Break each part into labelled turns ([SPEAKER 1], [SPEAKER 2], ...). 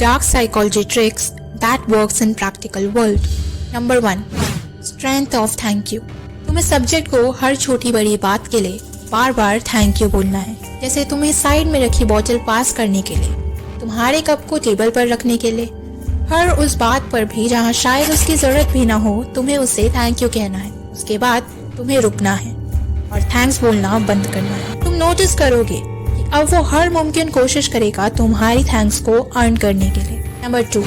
[SPEAKER 1] dark psychology tricks that works in practical world. Number 1. Strength of thank you. तुम्हें subject को हर छोटी बड़ी बात के लिए बार बार थैंक यू बोलना है। जैसे तुम्हें साइड में रखी बोतल पास करने के लिए, तुम्हारे कप को टेबल पर रखने के लिए, हर उस बात पर भी जहाँ शायद उसकी जरूरत भी ना हो, तुम्हें उसे थैंक यू कहना है। उसके बाद तुम्हें रुकना है और थैंक्स बोलना बंद करना है। तुम नोटिस करोगे कि अब वो हर मुमकिन कोशिश करेगा तुम्हारी थैंक्स को अर्न करने के लिए। नंबर 2.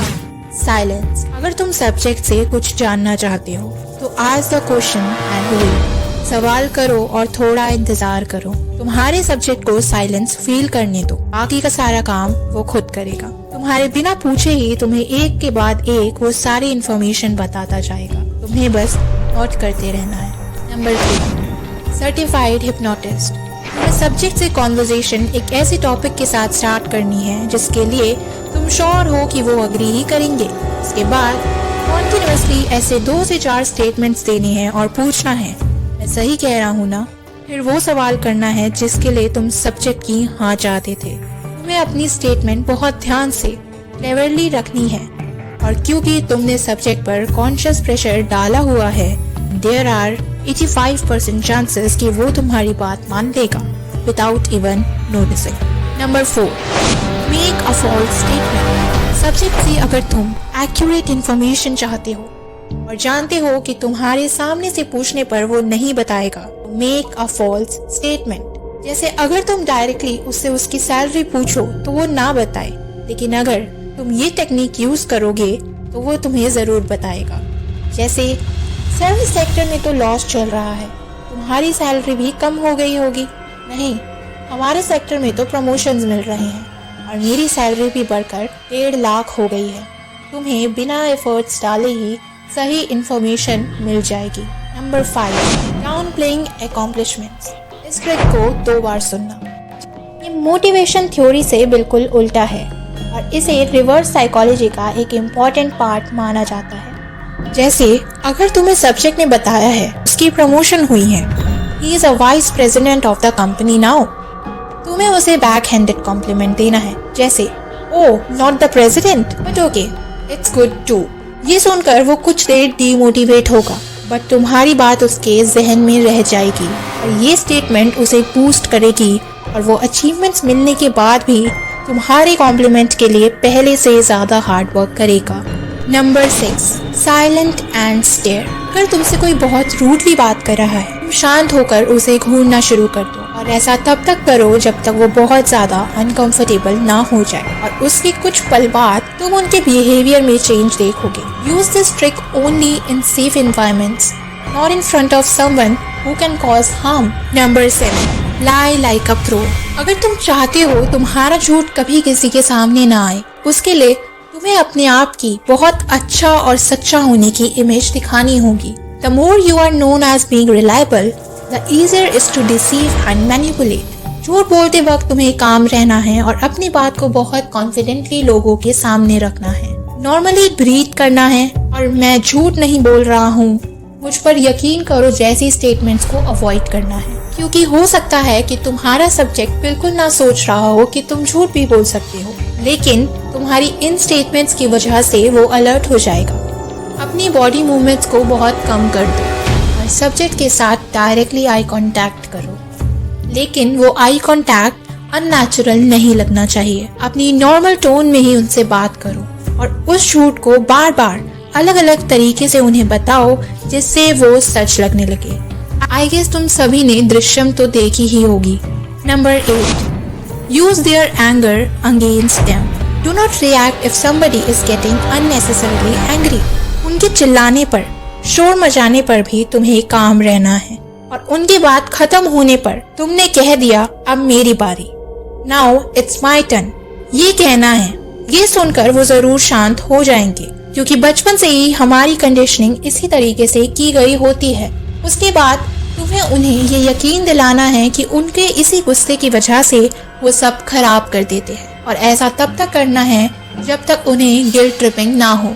[SPEAKER 1] साइलेंस. अगर तुम सब्जेक्ट से कुछ जानना चाहते हो तो ask the question and wait. सवाल करो और थोड़ा इंतजार करो। तुम्हारे सब्जेक्ट को साइलेंस फील करने दो, बाकी का सारा काम वो खुद करेगा। तुम्हारे बिना पूछे ही तुम्हें एक के बाद एक वो सारी इंफॉर्मेशन बताता जाएगा, तुम्हें बस नोट करते रहना है। नंबर 3. Certified hypnotist. तुम्हें सब्जेक्ट से कॉन्वर्सेशन एक ऐसे टॉपिक के साथ स्टार्ट करनी है जिसके लिए तुम श्योर हो कि वो अग्री ही करेंगे। इसके बाद कॉन्टिन्यूअसली ऐसे 2 से 4 स्टेटमेंट्स देने हैं और पूछना है, मैं सही कह रहा हूँ ना? फिर वो सवाल करना है जिसके लिए तुम सब्जेक्ट की हाँ चाहते थे। तुम्हें अपनी स्टेटमेंट बहुत ध्यान से क्लेवरली रखनी है, और क्योंकि तुमने सब्जेक्ट पर कॉन्शियस प्रेशर डाला हुआ है, देयर आर 85% चांसेस कि वो तुम्हारी बात मान लेगा without even noticing. Number 4. Make a false statement. Subject से अगर तुम एक्यूरेट इंफॉर्मेशन चाहते हो और जानते हो कि तुम्हारे सामने से पूछने पर वो नहीं बताएगा, मेक अ फॉल्स स्टेटमेंट. जैसे अगर तुम डायरेक्टली उससे उसकी सैलरी पूछो तो वो ना बताए, लेकिन अगर तुम ये टेक्निक यूज करोगे तो वो तुम्हें जरूर बताएगा। जैसे सर्विस सेक्टर में तो लॉस चल रहा है, तुम्हारी सैलरी भी कम हो गई होगी। नहीं, हमारे सेक्टर में तो प्रमोशंस मिल रहे हैं और मेरी सैलरी भी बढ़कर 1.5 लाख हो गई है। तुम्हें बिना एफर्ट्स डाले ही सही इंफॉर्मेशन मिल जाएगी। नंबर 5. Down playing accomplishments. इस ट्रिक को 2 बार सुनना। ये मोटिवेशन थ्योरी से बिल्कुल उल्टा है और इसे रिवर्स साइकोलॉजी का एक इम्पॉर्टेंट पार्ट माना जाता है। जैसे अगर तुम्हें सब्जेक्ट ने बताया है उसकी प्रमोशन हुई है, he is a vice president of the company now, तुम्हें उसे बैक हैंडेड कॉम्प्लीमेंट देना है। जैसे oh, not the president but okay, it's good too. ये सुनकर वो कुछ देर डीमोटिवेट होगा, बट तुम्हारी बात उसके जहन में रह जाएगी और ये स्टेटमेंट उसे बूस्ट करेगी और वो अचीवमेंट्स मिलने के बाद भी तुम्हारे कॉम्प्लीमेंट के लिए पहले से ज्यादा हार्ड वर्क करेगा। नंबर 6. Silent and stare. अगर तुमसे कोई बहुत रूडली बात कर रहा है, तुम शांत होकर उसे घूरना शुरू कर दो और ऐसा तब तक करो जब तक वो बहुत ज्यादा अनकंफर्टेबल ना हो जाए, और उसके कुछ पल बाद तुम उनके बिहेवियर में चेंज देखोगे। Use this trick only in safe environments, not in front of someone who can cause harm. Number 7. Lie like a pro. अगर तुम चाहते हो तुम्हारा झूठ कभी किसी के सामने ना आए, उसके लिए तुम्हें अपने आप की बहुत अच्छा और सच्चा होने की इमेज दिखानी होगी। The more you are known as being reliable, the easier is to deceive and manipulate. झूठ बोलते वक्त तुम्हें काम रहना है और अपनी बात को बहुत कॉन्फिडेंटली लोगों के सामने रखना है। नॉर्मली ब्रीथ करना है और मैं झूठ नहीं बोल रहा हूँ, मुझ पर यकीन करो जैसी स्टेटमेंट्स को अवॉइड करना है, क्योंकि हो सकता है कि तुम्हारा सब्जेक्ट बिल्कुल ना सोच रहा हो कि तुम झूठ भी बोल सकते हो, लेकिन तुम्हारी इन स्टेटमेंट्स की वजह से वो अलर्ट हो जाएगा। अपनी बॉडी मूवमेंट्स को बहुत कम कर दो और सब्जेक्ट के साथ डायरेक्टली आई कांटेक्ट करो, लेकिन वो आई कांटेक्ट अननेचुरल नहीं लगना चाहिए। अपनी नॉर्मल टोन में ही उनसे बात करो और उस झूठ को बार बार अलग अलग तरीके से उन्हें बताओ जिससे वो सच लगने लगे। आई गेस तुम सभी ने दृश्यम तो देखी ही होगी। Number 8. Use their anger against them. Do not react if somebody is getting unnecessarily angry. उनके चिल्लाने पर, शोर मचाने पर भी तुम्हें काम रहना है और उनकी बात खत्म होने पर तुमने कह दिया अब मेरी बारी, नाउ इट्स माय टर्न, ये कहना है। ये सुनकर वो जरूर शांत हो जाएंगे, क्योंकि बचपन से ही हमारी कंडीशनिंग इसी तरीके से की गई होती है। उसके बाद तुम्हें उन्हें ये यकीन दिलाना है कि उनके इसी गुस्से की वजह से वो सब खराब कर देते हैं, और ऐसा तब तक करना है जब तक उन्हें गिल्ट ट्रिपिंग ना हो।